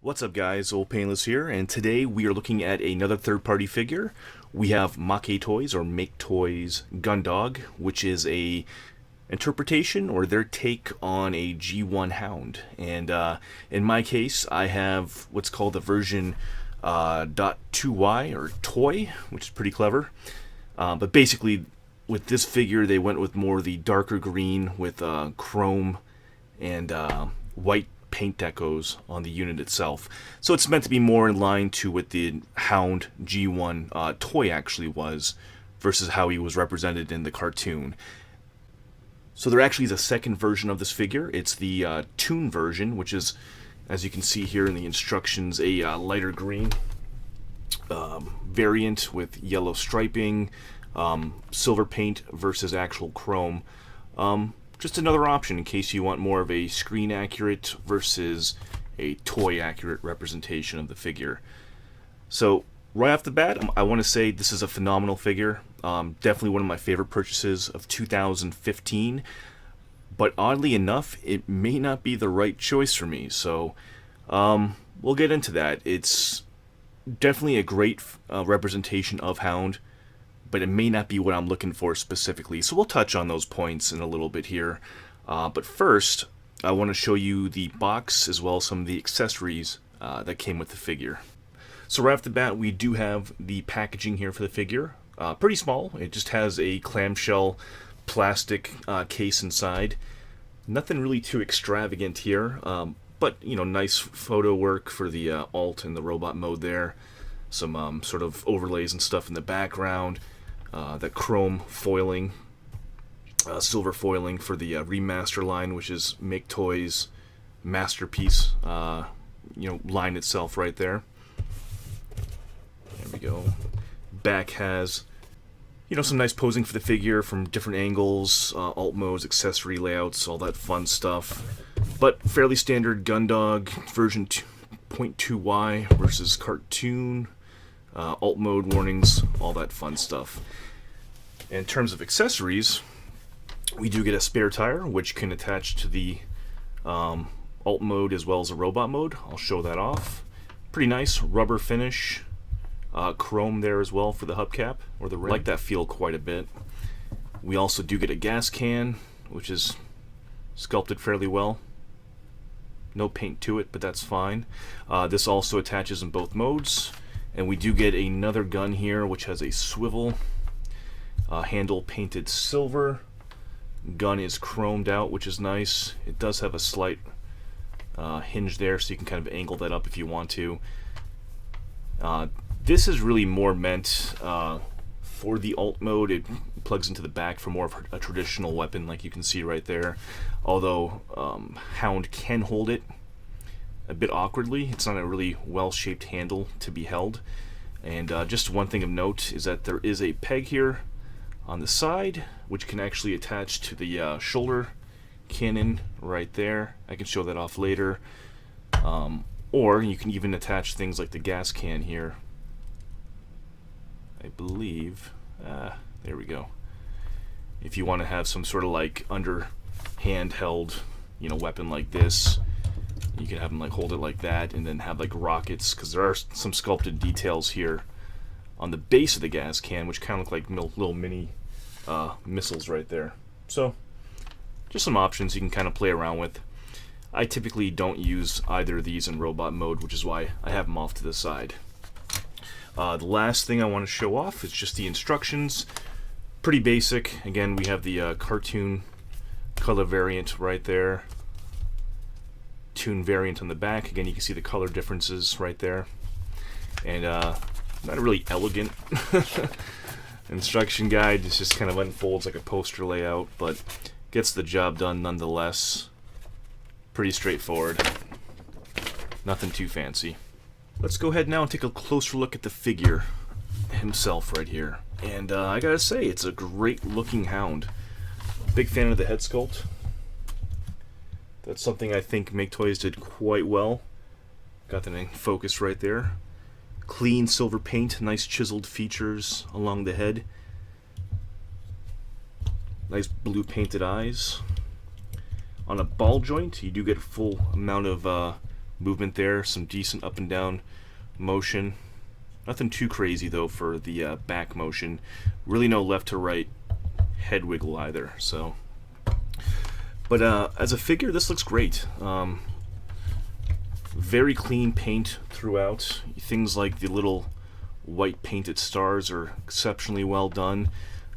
What's up guys, Old Painless here, and today we are looking at another third-party figure. We have Maketoys or Maketoys Gundog, which is a interpretation or their take on a G1 Hound. And in my case, I have what's called the version .2Y or toy, which is pretty clever. But basically, with this figure, they went with more the darker green with chrome and white paint decos on the unit itself. So it's meant to be more in line to what the Hound G1 toy actually was versus how he was represented in the cartoon. So there actually is a second version of this figure. It's the toon version, which is, as you can see here in the instructions, a lighter green variant with yellow striping, silver paint versus actual chrome. Just another option in case you want more of a screen accurate versus a toy accurate representation of the figure. So right off the bat, I want to say this is a phenomenal figure. Definitely one of my favorite purchases of 2015. But oddly enough, it may not be the right choice for me. So we'll get into that. It's definitely a great representation of Hound, but it may not be what I'm looking for specifically. So we'll touch on those points in a little bit here. But first, I want to show you the box as well as some of the accessories that came with the figure. So right off the bat, we do have the packaging here for the figure. Pretty small. It just has a clamshell plastic case inside. Nothing really too extravagant here, but you know, nice photo work for the alt and the robot mode there. Some sort of overlays and stuff in the background. That chrome foiling, silver foiling for the remaster line, which is Maketoys' masterpiece, line itself right there. There we go. Back has, some nice posing for the figure from different angles, alt modes, accessory layouts, all that fun stuff. But fairly standard Gundog version 2.2Y versus cartoon. Alt mode warnings, all that fun stuff. In terms of accessories, we do get a spare tire, which can attach to the alt mode as well as a robot mode. I'll show that off. Pretty nice rubber finish, chrome there as well for the hubcap or the rim. I like that feel quite a bit. We also do get a gas can, which is sculpted fairly well. No paint to it, but that's fine. This also attaches in both modes. And we do get another gun here, which has a swivel, handle painted silver. Gun is chromed out, which is nice. It does have a slight hinge there, so you can kind of angle that up if you want to. This is really more meant for the alt mode. It plugs into the back for more of a traditional weapon, like you can see right there. Although Hound can hold it a bit awkwardly. It's not a really well-shaped handle to be held. And just one thing of note is that there is a peg here on the side, which can actually attach to the shoulder cannon right there. I can show that off later. Or you can even attach things like the gas can here. I believe. There we go. If you want to have some sort of like underhand held, weapon like this, you can have them like hold it like that and then have like rockets, because there are some sculpted details here on the base of the gas can which kind of look like little mini missiles right there. So just some options you can kind of play around with. I typically don't use either of these in robot mode, which is why I have them off to the side. The last thing I want to show off is just the instructions. Pretty basic. Again, we have the cartoon color variant right there. Toon variant on the back. Again, you can see the color differences right there. And not a really elegant instruction guide. It just kind of unfolds like a poster layout, but gets the job done nonetheless. Pretty straightforward. Nothing too fancy. Let's go ahead now and take a closer look at the figure himself right here. And I gotta say, it's a great looking Hound. Big fan of the head sculpt. That's something I think Maketoys did quite well. Got that in focus right there. Clean silver paint, nice chiseled features along the head. Nice blue painted eyes. On a ball joint, you do get a full amount of movement there, some decent up and down motion. Nothing too crazy though for the back motion. Really no left to right head wiggle either. So, but as a figure, this looks great. Very clean paint throughout. Things like the little white painted stars are exceptionally well done.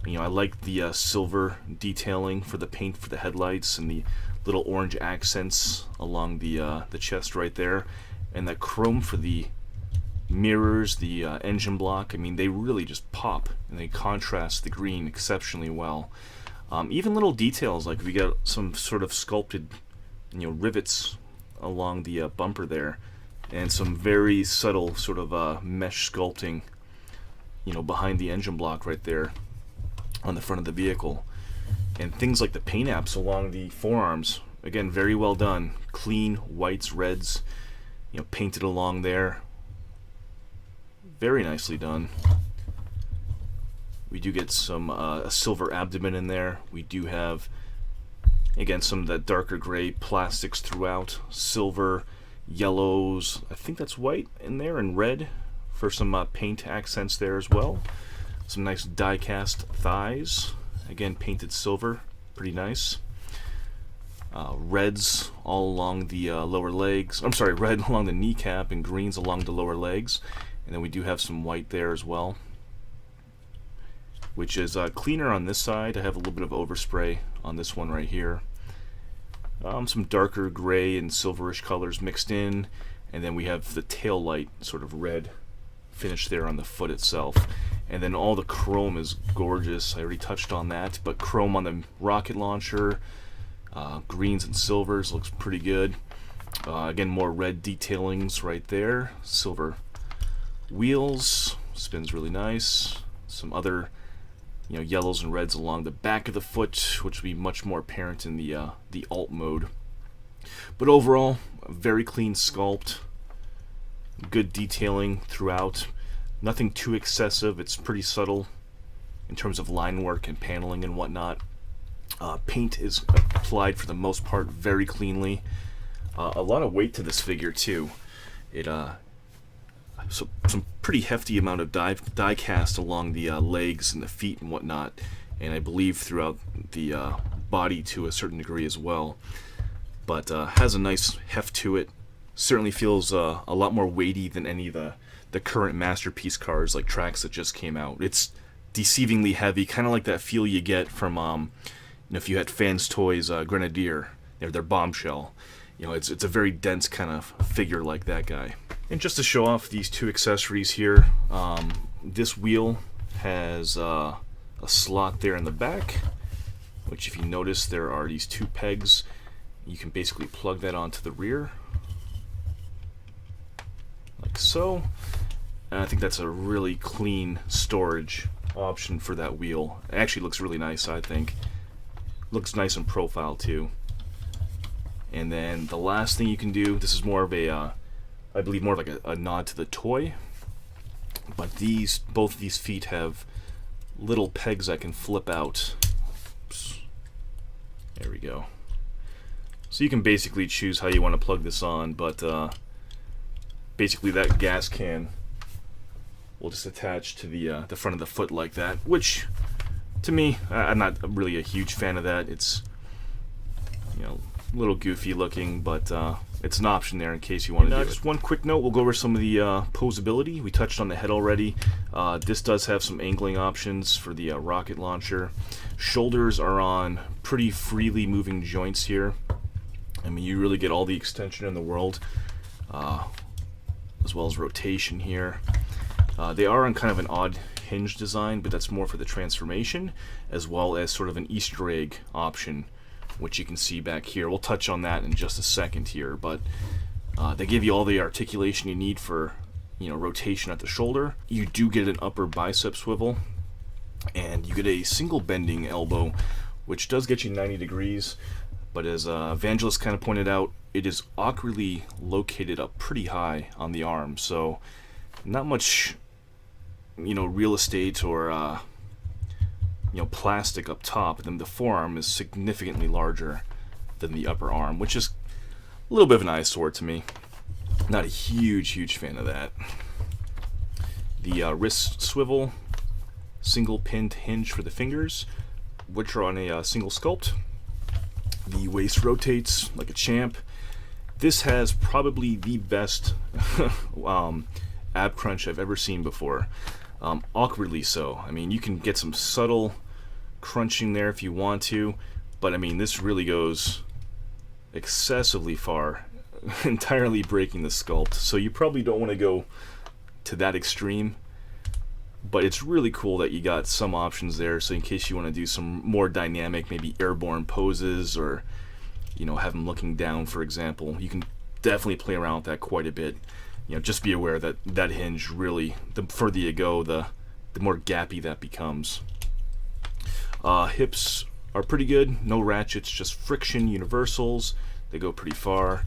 You know, I like the silver detailing for the paint for the headlights and the little orange accents along the chest right there, and that chrome for the mirrors, the engine block. I mean, they really just pop and they contrast the green exceptionally well. Even little details like we got some sort of sculpted, rivets along the bumper there, and some very subtle sort of mesh sculpting, behind the engine block right there on the front of the vehicle. And things like the paint apps along the forearms, again, very well done. Clean whites, reds, painted along there. Very nicely done. We do get some a silver abdomen in there. We do have, again, some of that darker gray plastics throughout. Silver, yellows, I think that's white in there, and red for some paint accents there as well. Some nice die-cast thighs. Again, painted silver. Pretty nice. Reds all along the lower legs. I'm sorry, red along the kneecap and greens along the lower legs. And then we do have some white there as well, which is cleaner on this side. I have a little bit of overspray on this one right here. Some darker gray and silverish colors mixed in, and then we have the tail light sort of red finish there on the foot itself. And then all the chrome is gorgeous. I already touched on that, but chrome on the rocket launcher, greens and silvers looks pretty good. Again, more red detailings right there. Silver wheels, spins really nice. Some other yellows and reds along the back of the foot, which will be much more apparent in the alt mode. But overall, a very clean sculpt, good detailing throughout. Nothing too excessive. It's pretty subtle in terms of line work and paneling and whatnot. Paint is applied for the most part very cleanly. A lot of weight to this figure too. It so some pretty hefty amount of die cast along the legs and the feet and whatnot, and I believe throughout the body to a certain degree as well. But has a nice heft to it. Certainly feels a lot more weighty than any of the current Masterpiece cars like Trax that just came out. It's deceivingly heavy, kind of like that feel you get from if you had Fans Toys Grenadier, their Bombshell. It's a very dense kind of figure like that guy. And just to show off these two accessories here, this wheel has a slot there in the back, which if you notice there are these two pegs. You can basically plug that onto the rear, like so. And I think that's a really clean storage option for that wheel. It actually looks really nice, I think. Looks nice in profile too. And then the last thing you can do, this is more of a, I believe more like a nod to the toy, but both of these feet have little pegs I can flip out. Oops. There we go. So you can basically choose how you want to plug this on, but basically that gas can will just attach to the front of the foot like that, which to me, I'm not really a huge fan of that. It's a little goofy looking, but it's an option there in case you want to do it. Just one quick note, we'll go over some of the posability. We touched on the head already. This does have some angling options for the rocket launcher. Shoulders are on pretty freely moving joints here. I mean, you really get all the extension in the world, as well as rotation here. They are on kind of an odd hinge design, but that's more for the transformation, as well as sort of an Easter egg option, which you can see back here. We'll touch on that in just a second here, but they give you all the articulation you need for rotation at the shoulder. You do get an upper bicep swivel, and you get a single bending elbow, which does get you 90 degrees, but as Evangelist kind of pointed out, it is awkwardly located up pretty high on the arm, so not much real estate or plastic up top. And then the forearm is significantly larger than the upper arm, which is a little bit of an eyesore to me. Not a huge fan of that. The wrist swivel, single pinned hinge for the fingers, which are on a single sculpt. The waist rotates like a champ. This has probably the best ab crunch I've ever seen before. Awkwardly so. I mean, you can get some subtle crunching there if you want to, but I mean, this really goes excessively far, entirely breaking the sculpt. So you probably don't want to go to that extreme, but it's really cool that you got some options there. So in case you want to do some more dynamic, maybe airborne poses, or you know, have them looking down, for example, you can definitely play around with that quite a bit. You know, just be aware that that hinge really, the further you go, the more gappy that becomes. Hips are pretty good, no ratchets, just friction universals. They go pretty far.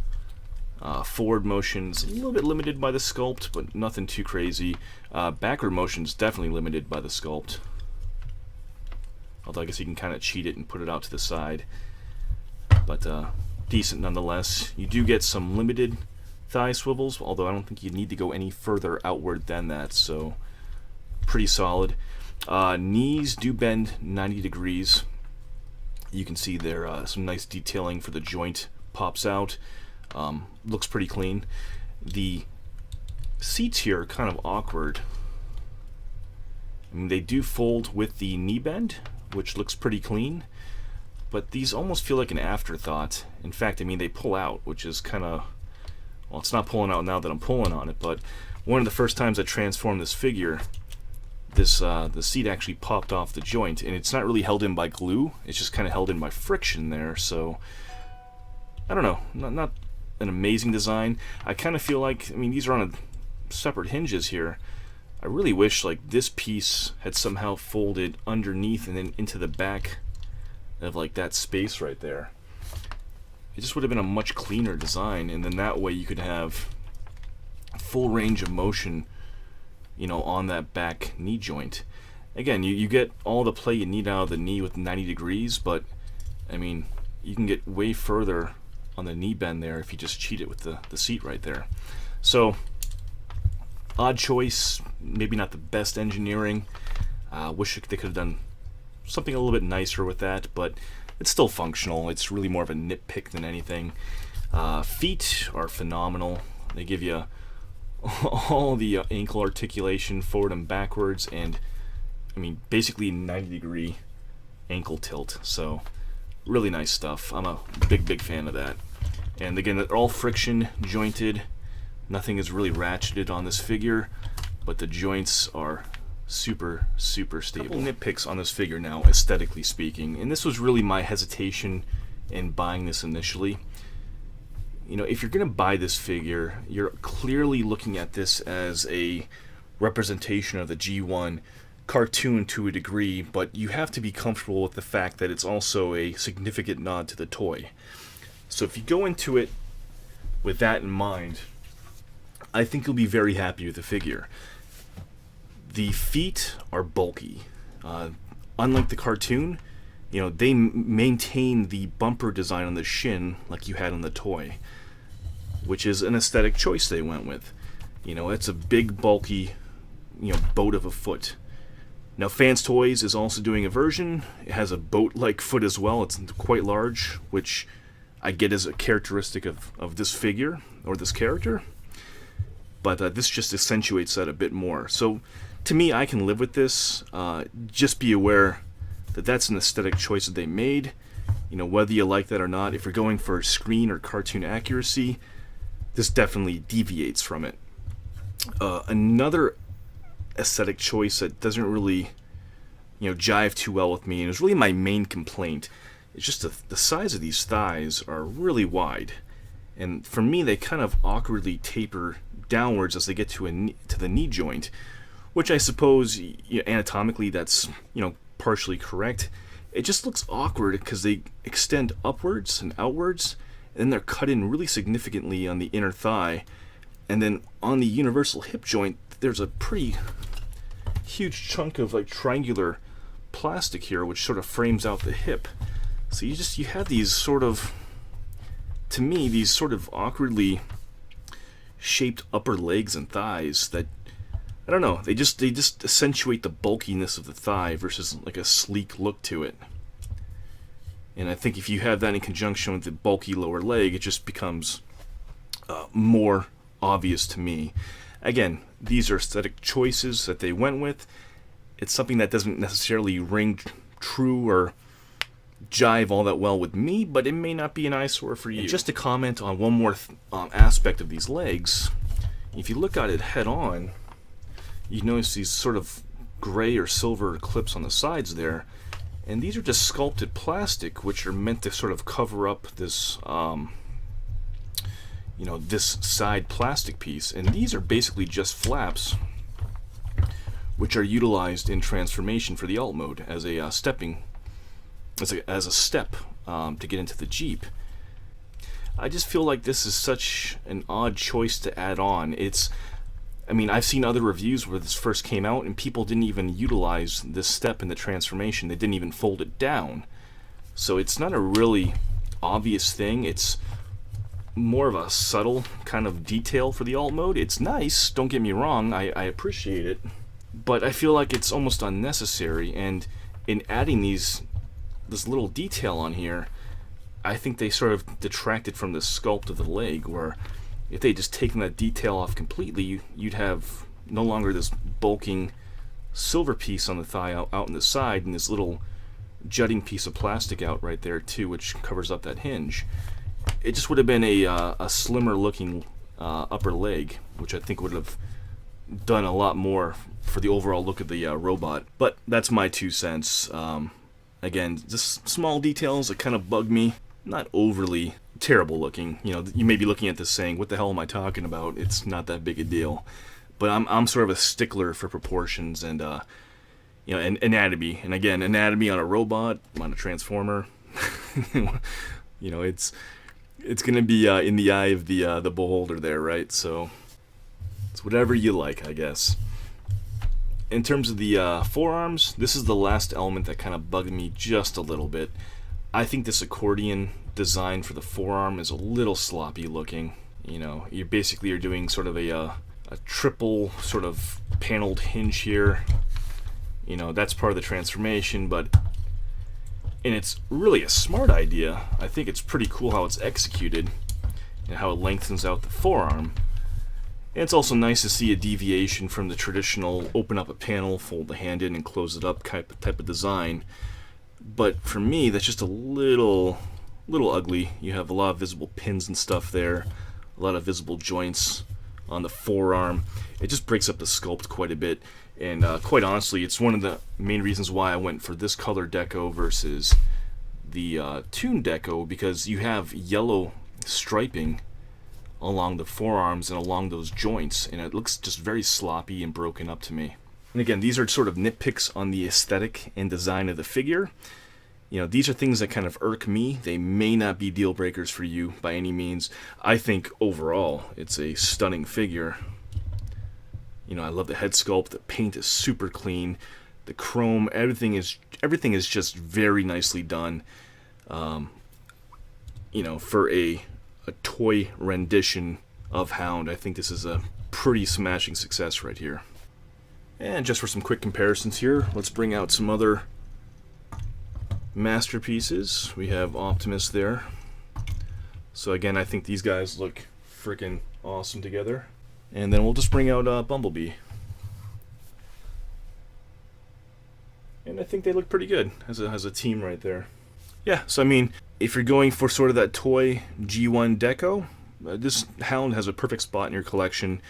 Forward motion's a little bit limited by the sculpt, but nothing too crazy. Backward motion's definitely limited by the sculpt, although I guess you can kind of cheat it and put it out to the side, but decent nonetheless. You do get some limited thigh swivels, although I don't think you need to go any further outward than that, so pretty solid. Knees do bend 90 degrees. You can see there some nice detailing for the joint pops out. Looks pretty clean. The seats here are kind of awkward. I mean, they do fold with the knee bend, which looks pretty clean, but these almost feel like an afterthought. In fact, I mean, they pull out, which is kind of, well, it's not pulling out now that I'm pulling on it, but one of the first times I transformed this figure, this the seat actually popped off the joint, and it's not really held in by glue, it's just kind of held in by friction there. So I don't know, not an amazing design. I kind of feel like, I mean, these are on separate hinges here. I really wish like this piece had somehow folded underneath and then into the back of like that space right there. It just would have been a much cleaner design, and then that way you could have full range of motion, you know, on that back knee joint. Again, you get all the play you need out of the knee with 90 degrees, but I mean, you can get way further on the knee bend there if you just cheat it with the seat right there. So odd choice, maybe not the best engineering. Wish they could have done something a little bit nicer with that, but it's still functional. It's really more of a nitpick than anything. Feet are phenomenal. They give you all the ankle articulation forward and backwards, and I mean basically 90-degree ankle tilt. So really nice stuff. I'm a big fan of that. And again, they're all friction jointed. Nothing is really ratcheted on this figure, but the joints are super stable. Couple nitpicks on this figure now, aesthetically speaking, and this was really my hesitation in buying this initially. You know, if you're gonna buy this figure, you're clearly looking at this as a representation of the G1 cartoon to a degree, but you have to be comfortable with the fact that it's also a significant nod to the toy. So if you go into it with that in mind, I think you'll be very happy with the figure. The feet are bulky. Unlike the cartoon, you know, they maintain the bumper design on the shin like you had on the toy, which is an aesthetic choice they went with. You know, it's a big, bulky, you know, boat of a foot. Now, Fans Toys is also doing a version. It has a boat-like foot as well. It's quite large, which I get as a characteristic of this figure, or this character. But this just accentuates that a bit more. So, to me, I can live with this. Just be aware that that's an aesthetic choice that they made. You know, whether you like that or not, if you're going for screen or cartoon accuracy, this definitely deviates from it. Another aesthetic choice that doesn't really, you know, jive too well with me, and is really my main complaint, is just the size of these thighs are really wide, and for me they kind of awkwardly taper downwards as they get to the knee joint, which I suppose, you know, anatomically that's, you know, partially correct. It just looks awkward because they extend upwards and outwards, and then they're cut in really significantly on the inner thigh, and then on the universal hip joint there's a pretty huge chunk of like triangular plastic here, which sort of frames out the hip. So you have these sort of, to me, these sort of awkwardly shaped upper legs and thighs that, I don't know, they just accentuate the bulkiness of the thigh versus like a sleek look to it. And I think if you have that in conjunction with the bulky lower leg, it just becomes more obvious to me. Again, these are aesthetic choices that they went with. It's something that doesn't necessarily ring true or jive all that well with me, but it may not be an eyesore for you. And just to comment on one more aspect of these legs, if you look at it head on, you notice these sort of gray or silver clips on the sides there, and these are just sculpted plastic, which are meant to sort of cover up this this side plastic piece. And these are basically just flaps which are utilized in transformation for the alt mode as a step to get into the Jeep. I just feel like this is such an odd choice to add on. I've seen other reviews where this first came out and people didn't even utilize this step in the transformation. They didn't even fold it down. So it's not a really obvious thing. It's more of a subtle kind of detail for the alt mode. It's nice, don't get me wrong, I appreciate it, but I feel like it's almost unnecessary. And in adding this little detail on here, I think they sort of detracted from the sculpt of the leg, where if they just taken that detail off completely, you'd have no longer this bulking silver piece on the thigh out in the side, and this little jutting piece of plastic out right there too, which covers up that hinge. It just would have been a slimmer looking upper leg, which I think would have done a lot more for the overall look of the robot. But that's my 2 cents. Again, just small details that kind of bug me. Not overly terrible looking. You may be looking at this saying, what the hell am I talking about? It's not that big a deal. But I'm sort of a stickler for proportions and and anatomy. And again, anatomy on a robot, on a transformer, it's gonna be in the eye of the beholder there, right? So it's whatever you like, I guess. In terms of the forearms, this is the last element that kind of bugged me just a little bit. I think this accordion design for the forearm is a little sloppy looking. You basically are doing sort of a triple sort of paneled hinge here. That's part of the transformation, and it's really a smart idea. I think it's pretty cool how it's executed and how it lengthens out the forearm. And it's also nice to see a deviation from the traditional open up a panel, fold the hand in and close it up type of design. But for me, that's just a little ugly. You have a lot of visible pins and stuff there, a lot of visible joints on the forearm. It just breaks up the sculpt quite a bit. And quite honestly, it's one of the main reasons why I went for this color deco versus the Toon deco, because you have yellow striping along the forearms and along those joints, and it looks just very sloppy and broken up to me. And again, these are sort of nitpicks on the aesthetic and design of the figure. These are things that kind of irk me. They may not be deal breakers for you by any means. I think overall it's a stunning figure. I love the head sculpt. The paint is super clean. The chrome, everything is just very nicely done. For a toy rendition of Hound, I think this is a pretty smashing success right here. And just for some quick comparisons here, let's bring out some other masterpieces. We have Optimus there. So again, I think these guys look freaking awesome together. And then we'll just bring out Bumblebee. And I think they look pretty good as a team right there. Yeah, so if you're going for sort of that toy G1 deco, this Hound has a perfect spot in your collection.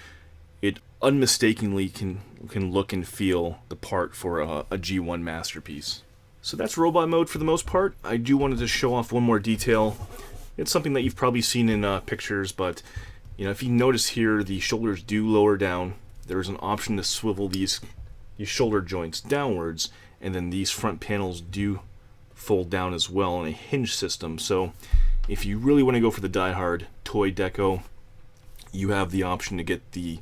It unmistakably can look and feel the part for a G1 masterpiece. So that's robot mode for the most part. I do want to show off one more detail. It's something that you've probably seen in pictures, but if you notice here, the shoulders do lower down. There's an option to swivel these shoulder joints downwards, and then these front panels do fold down as well in a hinge system. So if you really want to go for the die-hard toy deco, you have the option to get the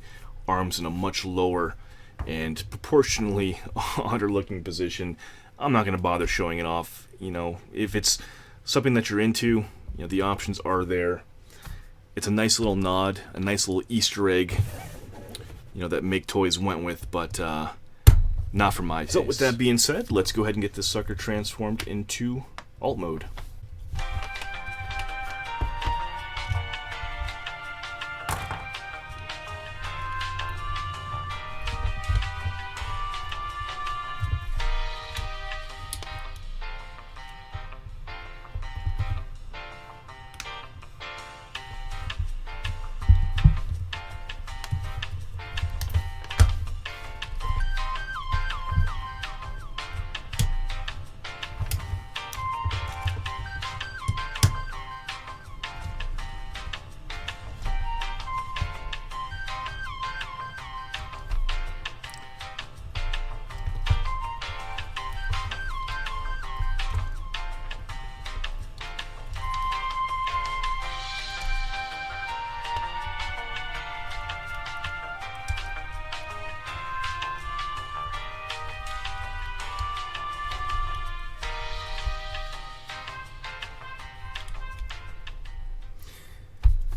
arms in a much lower and proportionally odder looking position. I'm not going to bother showing it off. If it's something that you're into, the options are there. it's a nice little nod, a nice little Easter egg, you know, that Maketoys went with, but not for my taste. So with that being said, let's go ahead and get this sucker transformed into alt mode.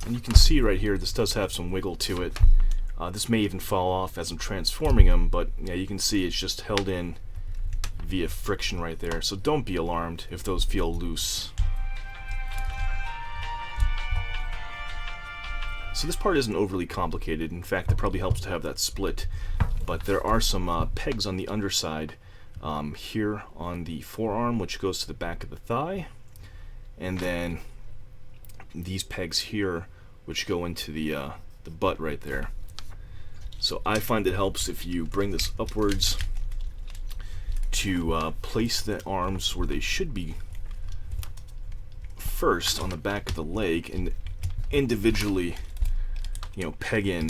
And you can see right here, this does have some wiggle to it. This may even fall off as I'm transforming them, but yeah, you can see it's just held in via friction right there. So don't be alarmed if those feel loose. So this part isn't overly complicated. In fact, it probably helps to have that split. But there are some pegs on the underside here on the forearm, which goes to the back of the thigh. And then these pegs here, which go into the butt right there. So I find it helps if you bring this upwards to place the arms where they should be first on the back of the leg, and individually, you know, peg in.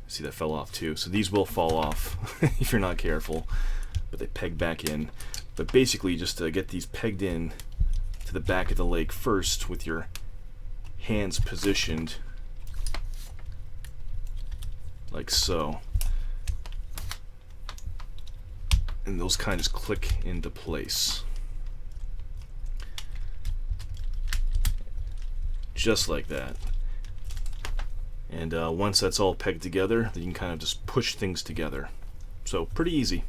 See, that fell off too. So these will fall off if you're not careful, but they peg back in. But basically, just to get these pegged in to the back of the leg first with your hands positioned like so, and those kind of just click into place just like that. And once that's all pegged together, then you can kind of just push things together. So pretty easy.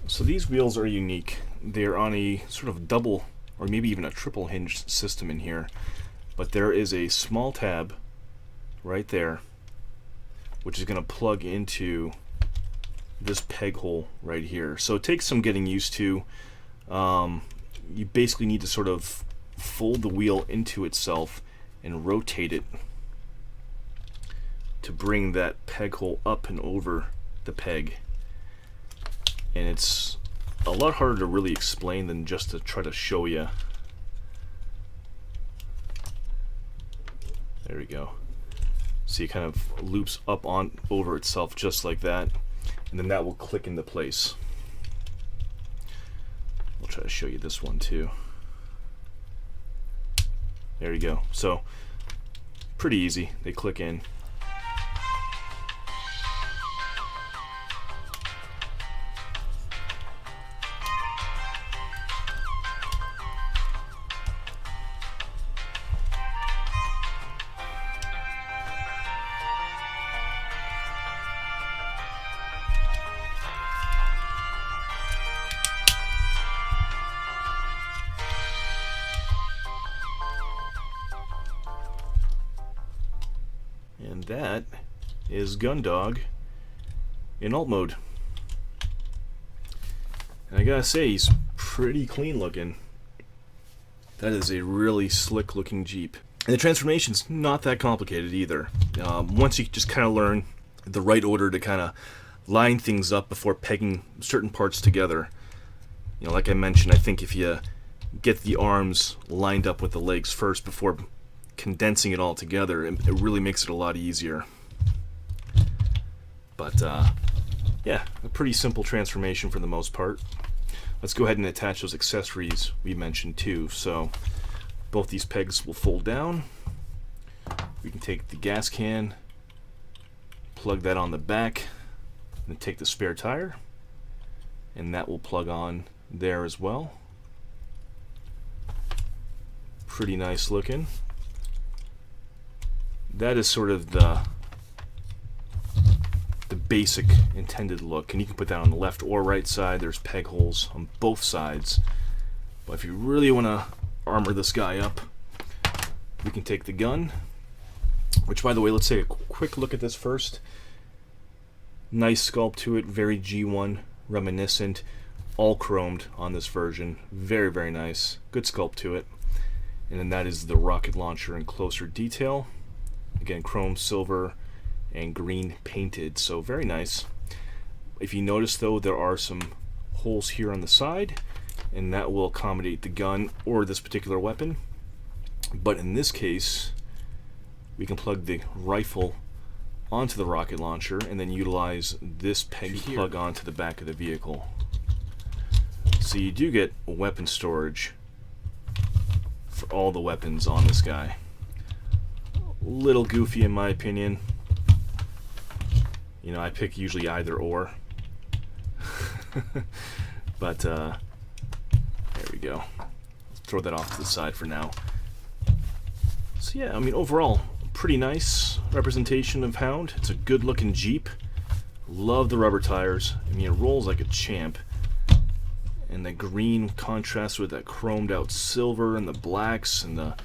So these wheels are unique. They're on a sort of double or maybe even a triple hinged system in here, but there is a small tab right there which is going to plug into this peg hole right here. So it takes some getting used to. You basically need to sort of fold the wheel into itself and rotate it to bring that peg hole up and over the peg. And it's a lot harder to really explain than just to try to show you. There we go. See, it kind of loops up on over itself just like that, and then that will click into place. I'll try to show you this one too. There you go. So pretty easy. They click in. And that is Gundog in alt mode. And I gotta say, he's pretty clean looking. That is a really slick looking Jeep. And the transformation's not that complicated either. Once you just kind of learn the right order to kind of line things up before pegging certain parts together. You know, like I mentioned, I think if you get the arms lined up with the legs first before condensing it all together, and it really makes it a lot easier. But yeah, a pretty simple transformation for the most part. Let's go ahead and attach those accessories we mentioned too. So both these pegs will fold down. We can take the gas can, plug that on the back, and take the spare tire, and that will plug on there as well. Pretty nice looking. That is sort of the basic intended look, and you can put that on the left or right side. There's peg holes on both sides, but if you really want to armor this guy up, we can take the gun, which, by the way, let's take a quick look at this first. Nice sculpt to it, very G1 reminiscent, all chromed on this version. Very, very nice. Good sculpt to it. And then that is the rocket launcher in closer detail. Again, chrome, silver, and green painted, so very nice. If you notice though, there are some holes here on the side, and that will accommodate the gun or this particular weapon. But in this case, we can plug the rifle onto the rocket launcher and then utilize this peg plug onto the back of the vehicle. So you do get weapon storage for all the weapons on this guy. A little goofy in my opinion. You know, I pick usually either or. But there we go. Let's throw that off to the side for now. So yeah, I mean, overall, pretty nice representation of Hound. It's a good looking Jeep. Love the rubber tires. I mean, it rolls like a champ. And the green contrasts with that chromed out silver and the blacks and the,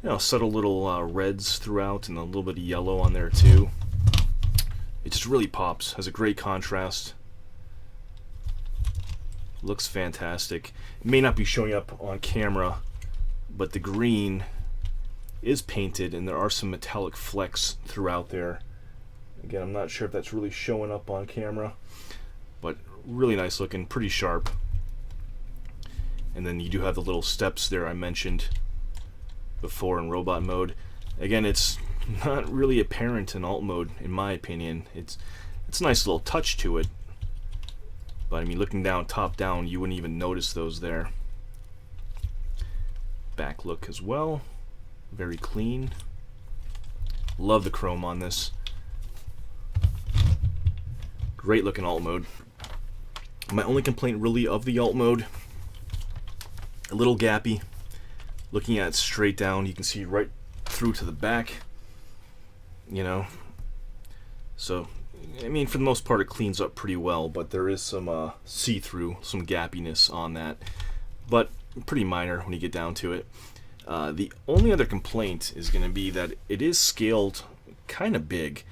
you know, subtle little reds throughout, and a little bit of yellow on there too. It just really pops. Has a great contrast. Looks fantastic. It may not be showing up on camera, but the green is painted and there are some metallic flecks throughout there. Again, I'm not sure if that's really showing up on camera, but really nice looking, pretty sharp. And then you do have the little steps there I mentioned before in robot mode. Again, it's not really apparent in alt mode, in my opinion. It's a nice little touch to it, but I mean, looking down, top down, you wouldn't even notice those there. Back look as well, very clean. Love the chrome on this. Great looking alt mode. My only complaint really of the alt mode, a little gappy. Looking at it straight down, you can see right through to the back. You know, so I mean, for the most part it cleans up pretty well, but there is some see-through, some gappiness on that, but pretty minor when you get down to it. The only other complaint is going to be that it is scaled kind of big,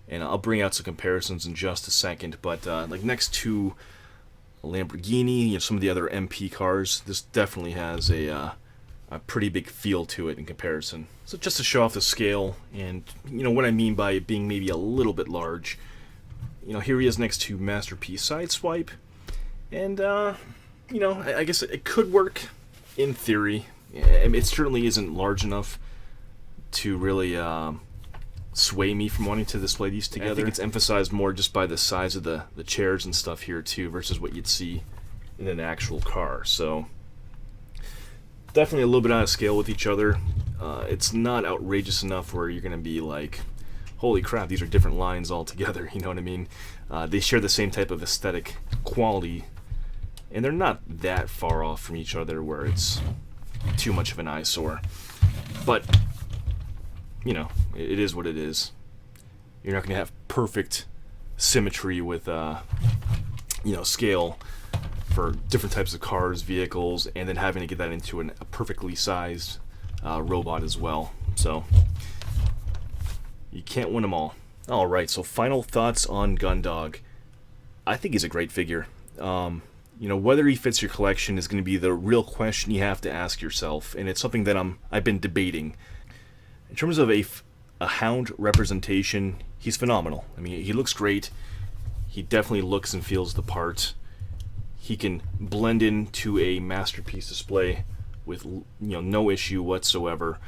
and I'll bring out some comparisons in just a second, but like next to a Lamborghini, you know, some of the other MP cars, this definitely has a pretty big feel to it in comparison. So just to show off the scale and, you know, what I mean by it being maybe a little bit large, you know, here he is next to Masterpiece Sideswipe, and you know, I guess it could work in theory. It certainly isn't large enough to really sway me from wanting to display these together. I think it's emphasized more just by the size of the chairs and stuff here too, versus what you'd see in an actual car. So definitely a little bit out of scale with each other. It's not outrageous enough where you're going to be like, holy crap, these are different lines altogether, you know what I mean? They share the same type of aesthetic quality, and they're not that far off from each other where it's too much of an eyesore. But, you know, it is what it is. You're not going to have perfect symmetry with, you know, scale for different types of cars, vehicles, and then having to get that into a perfectly sized robot as well. So you can't win them all. Alright, so final thoughts on Gundog. I think he's a great figure. You know, whether he fits your collection is going to be the real question you have to ask yourself, and it's something that I've been debating. In terms of a Hound representation, he's phenomenal. I mean, he looks great. He definitely looks and feels the part. he can blend into a masterpiece display with no issue whatsoever.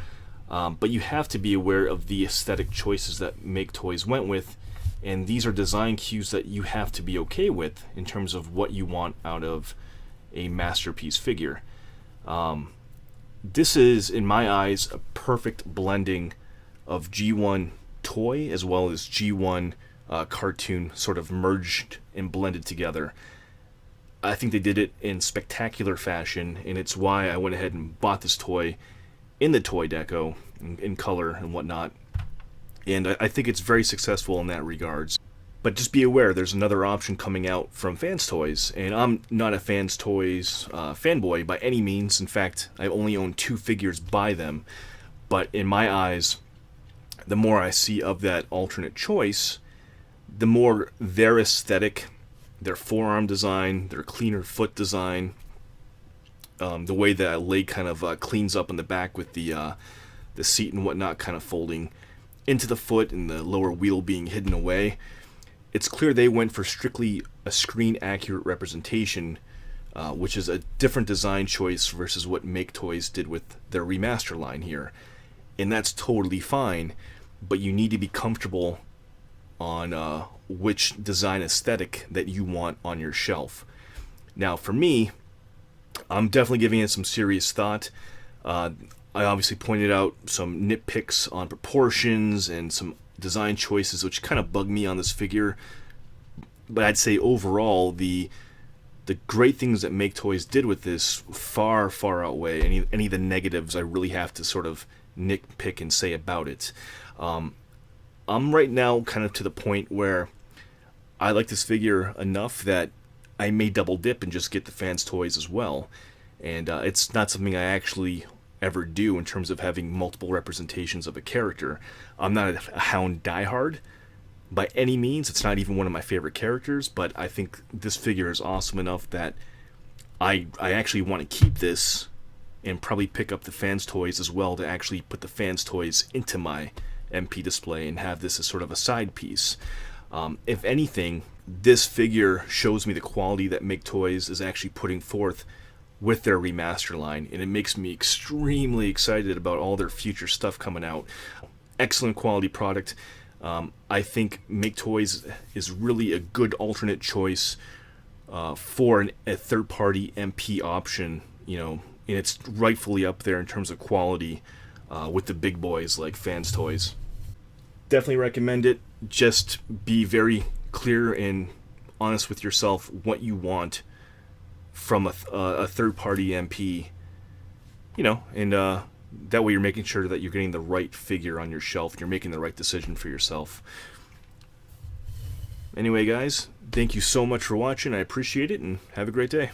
But you have to be aware of the aesthetic choices that Maketoys went with, and these are design cues that you have to be okay with in terms of what you want out of a masterpiece figure. This is, in my eyes, a perfect blending of G1 toy as well as G1 cartoon sort of merged and blended together. I think they did it in spectacular fashion, and it's why I went ahead and bought this toy in the toy deco, in color and whatnot. And I think it's very successful in that regards. But just be aware, there's another option coming out from Fans Toys, and I'm not a Fans Toys fanboy by any means. In fact, I only own 2 figures by them. But in my eyes, the more I see of that alternate choice, the more their aesthetic, their forearm design, their cleaner foot design, the way that leg kind of cleans up in the back with the seat and whatnot kind of folding into the foot and the lower wheel being hidden away, it's clear they went for strictly a screen accurate representation, which is a different design choice versus what Maketoys did with their remaster line here. And that's totally fine, but you need to be comfortable on which design aesthetic that you want on your shelf. Now for me, I'm definitely giving it some serious thought. I obviously pointed out some nitpicks on proportions and some design choices which kind of bug me on this figure, but I'd say overall the great things that Maketoys did with this far outweigh any of the negatives I really have to sort of nitpick and say about it. I'm right now kind of to the point where I like this figure enough that I may double dip and just get the Fans Toys as well, and it's not something I actually ever do in terms of having multiple representations of a character. I'm not a Hound diehard by any means. It's not even one of my favorite characters, but I think this figure is awesome enough that I actually want to keep this and probably pick up the Fans Toys as well to actually put the Fans Toys into my MP display and have this as sort of a side piece. If anything, this figure shows me the quality that Maketoys is actually putting forth with their remaster line, and it makes me extremely excited about all their future stuff coming out. Excellent quality product. I think Maketoys is really a good alternate choice for a third-party MP option, and it's rightfully up there in terms of quality with the big boys like Fans Toys. Definitely recommend it. Just be very clear and honest with yourself what you want from a third-party MP, and that way you're making sure that you're getting the right figure on your shelf and you're making the right decision for yourself. Anyway, guys, thank you so much for watching. I appreciate it, and have a great day.